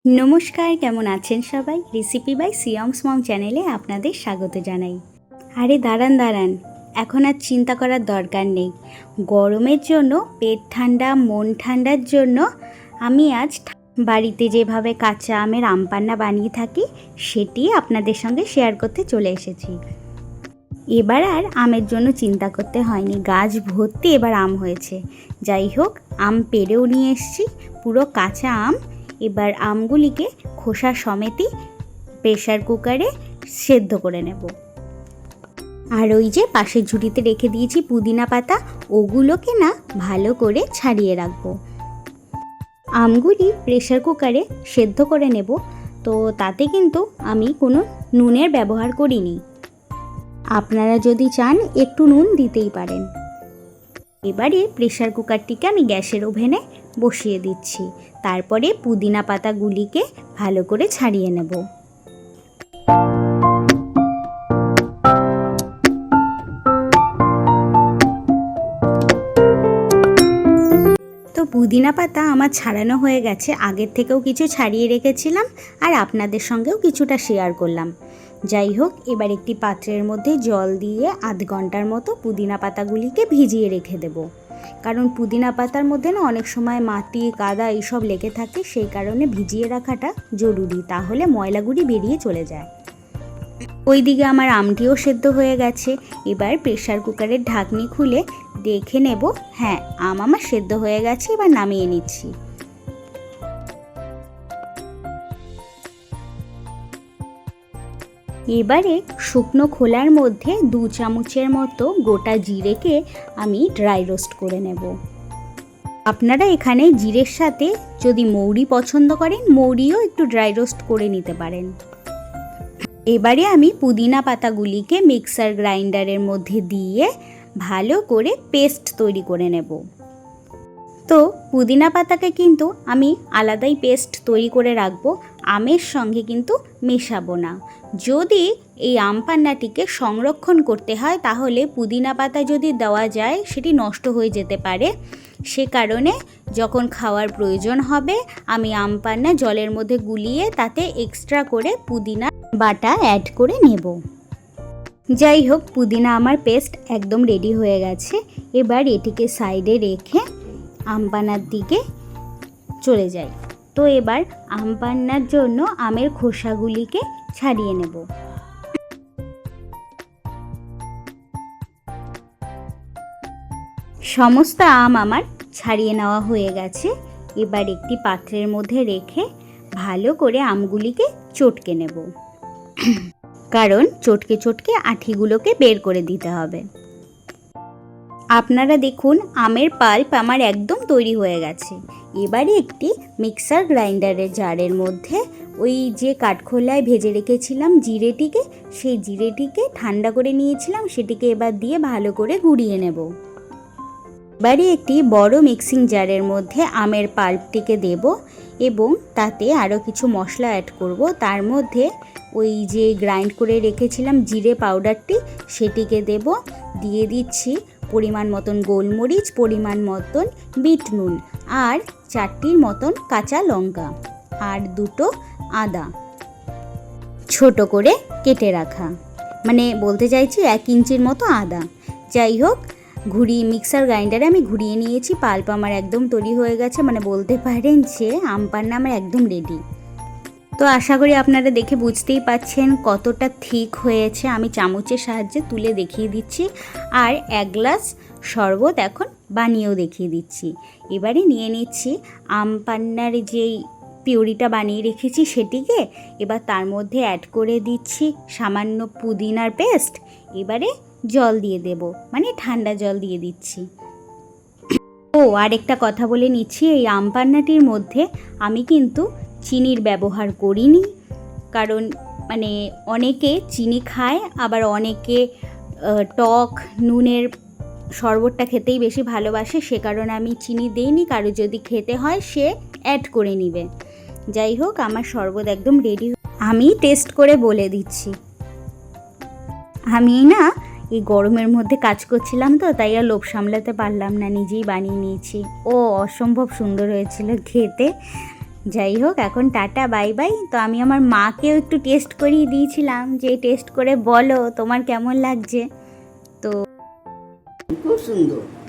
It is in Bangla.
নমস্কার, কেমন আছেন সবাই? রেসিপি বাই সিয়মস মম চ্যানেলে আপনাদের স্বাগত জানাই। আরে দাঁড়ান, এখন আর চিন্তা করার দরকার নেই। গরমের জন্য পেট ঠান্ডা, মন ঠান্ডার জন্য আমি আজ বাড়িতে যেভাবে কাঁচা আমের আম পান্না বানিয়ে থাকি সেটি আপনাদের সঙ্গে শেয়ার করতে চলে এসেছি। এবার আর আমের জন্য চিন্তা করতে হয়নি, গাছ ভর্তি এবার আম হয়েছে। যাই হোক, আম পেড়েও নিয়ে এসেছি, পুরো কাঁচা আম। এবার আমগুলিকে খোসা সমেতই প্রেশার কুকারে সেদ্ধ করে নেব। আর ওই যে পাশের ঝুড়িতে রেখে দিয়েছি পুদিনা পাতা, ওগুলোকে না ভালো করে ছাড়িয়ে রাখবো। আমগুলি প্রেশার কুকারে সেদ্ধ করে নেব, তো তাতে কিন্তু আমি কোনো নুনের ব্যবহার করিনি। আপনারা যদি চান একটু নুন দিতেই পারেন। এবারে প্রেশার কুকারটিকে আমি গ্যাসের ওভেনে বসিয়ে দিচ্ছি। তারপরে পুদিনা পাতাগুলিকে ভালো করে ছাড়িয়ে নেব। তো পুদিনা পাতা আমার ছাড়ানো হয়ে গেছে, আগের থেকেও কিছু ছাড়িয়ে রেখেছিলাম আর আপনাদের সঙ্গেও কিছুটা শেয়ার করলাম। যাই হোক, এবার একটি পাত্রের মধ্যে জল দিয়ে আধ ঘন্টার মতো পুদিনা পাতাগুলিকে ভিজিয়ে রেখে দেব। কারণ পুদিনা পাতার মধ্যে না অনেক সময় মাটি, কাদা এইসব লেগে থাকে, সেই কারণে ভিজিয়ে রাখাটা জরুরি, তাহলে ময়লাগুলি বেরিয়ে চলে যায়। ওইদিকে আমার আমটিও সেদ্ধ হয়ে গেছে। এবার প্রেশার কুকারের ঢাকনি খুলে দেখে নেব, হ্যাঁ, আম আমার সেদ্ধ হয়ে গেছে। এবার নামিয়ে নিচ্ছি। এবারে শুকনো খোলার মধ্যে 2 চামচের মতো গোটা জিরেকে আমি ড্রাই রোস্ট করে নেব। আপনারা এখানে জিরের সাথে যদি মৌরি পছন্দ করেন, মৌরিও একটু ড্রাই রোস্ট করে নিতে পারেন। এবারে আমি পুদিনা পাতাগুলিকে মিক্সার গ্রাইন্ডারের মধ্যে দিয়ে ভালো করে পেস্ট তৈরি করে নেব। তো পুদিনা পাতাকে কিন্তু আমি আলাদাই পেস্ট তৈরি করে রাখবো, আমের সঙ্গে কিন্তু মেশাবো না। যদি এই আম পান্নাটিকে সংরক্ষণ করতে হয় তাহলে পুদিনা পাতা যদি দেওয়া যায় সেটি নষ্ট হয়ে যেতে পারে। সে কারণে যখন খাওয়ার প্রয়োজন হবে আমি আম পান্না জলের মধ্যে গুলিয়ে তাতে এক্সট্রা করে পুদিনা বাটা অ্যাড করে নেব। যাই হোক, পুদিনা আমার পেস্ট একদম রেডি হয়ে গেছে। এবার এটিকে সাইডে রেখে আম পান্নার দিকে চলে যাই। তো এবার আম পান্নার জন্য আমের খোসাগুলিকে ছাড়িয়ে নেব। সমস্ত আম আমার ছাড়িয়ে নেওয়া হয়ে গেছে। এবার একটি পাত্রের মধ্যে রেখে ভালো করে আমগুলিকে চটকে নেব, কারণ চটকে চটকে আঠিগুলোকে বের করে দিতে হবে। আপনারা দেখুন, আমের পাল্প আমার একদম তৈরি হয়ে গেছে। এবারে একটি মিক্সার গ্রাইন্ডারের জারের মধ্যে ওই যে কাঠখোলায় ভেজে রেখেছিলাম জিরেটিকে, সেই জিরেটিকে ঠান্ডা করে নিয়েছিলাম, সেটিকে এবার দিয়ে ভালো করে গুঁড়িয়ে নেব। এবারে একটি বড় মিক্সিং জারের মধ্যে আমের পাল্পটিকে দেব এবং তাতে আরও কিছু মশলা অ্যাড করব। তার মধ্যে ওই যে গ্রাইন্ড করে রেখেছিলাম জিরে পাউডারটি, সেটিকে দেব। দিয়ে দিচ্ছি পরিমাণ মতন গোলমরিচ, পরিমাণ মতন বিট নুন, আর 4টির মতন কাঁচা লঙ্কা, আর 2টো আদা ছোট করে কেটে রাখা, মানে বলতে চাইছি 1 ইঞ্চির মতো আদা। যাই হোক, মিক্সার গ্রাইন্ডারে আমি ঘুরিয়ে নিয়েছি। পাল্প আমার একদম তৈরি হয়ে গেছে, মানে বলতে পারেন যে আম পান্না আমার একদম রেডি। তো আশা করি আপনারা দেখে বুঝতেই পাচ্ছেন কতটা থিক হয়েছে। আমি চামচের সাহায্যে তুলে দেখিয়ে দিচ্ছি, আর 1 গ্লাস শরবত এখন বানিয়েও দেখিয়ে দিচ্ছি। এবারে নিয়ে নিচ্ছি আম পান্নার যেই পিউরিটা বানিয়ে রেখেছি সেটিকে, এবার তার মধ্যে অ্যাড করে দিচ্ছি সামান্য পুদিনার পেস্ট। এবারে জল দিয়ে দেব, মানে ঠান্ডা জল দিয়ে দিচ্ছি। ও আরেকটা কথা বলে নিচ্ছি, এই আম পান্নাটির মধ্যে আমি কিন্তু চিনির ব্যবহার করিনি, কারণ মানে অনেকে চিনি খায়, আবার অনেকে টক নুনের শরবতটা খেতেই বেশি ভালোবাসে, সে কারণে আমি চিনি দিইনি। কারো যদি খেতে হয় সে অ্যাড করে নেবে। যাই হোক, আমার শরবত একদম রেডি। আমি টেস্ট করে বলে দিচ্ছি। আমি না এই গরমের মধ্যে কাজ করছিলাম, তো তাই আর লোভ সামলাতে পারলাম না, নিজেই বানিয়ে নিয়েছি। ও অসম্ভব সুন্দর হয়েছিল খেতে। যাই হোক, এখন টাটা বাই বাই। তো আমি আমার মাকেও একটু টেস্ট করিয়ে দিয়েছিলাম যে টেস্ট করে বলো তোমার কেমন লাগছে। তো খুব সুন্দর।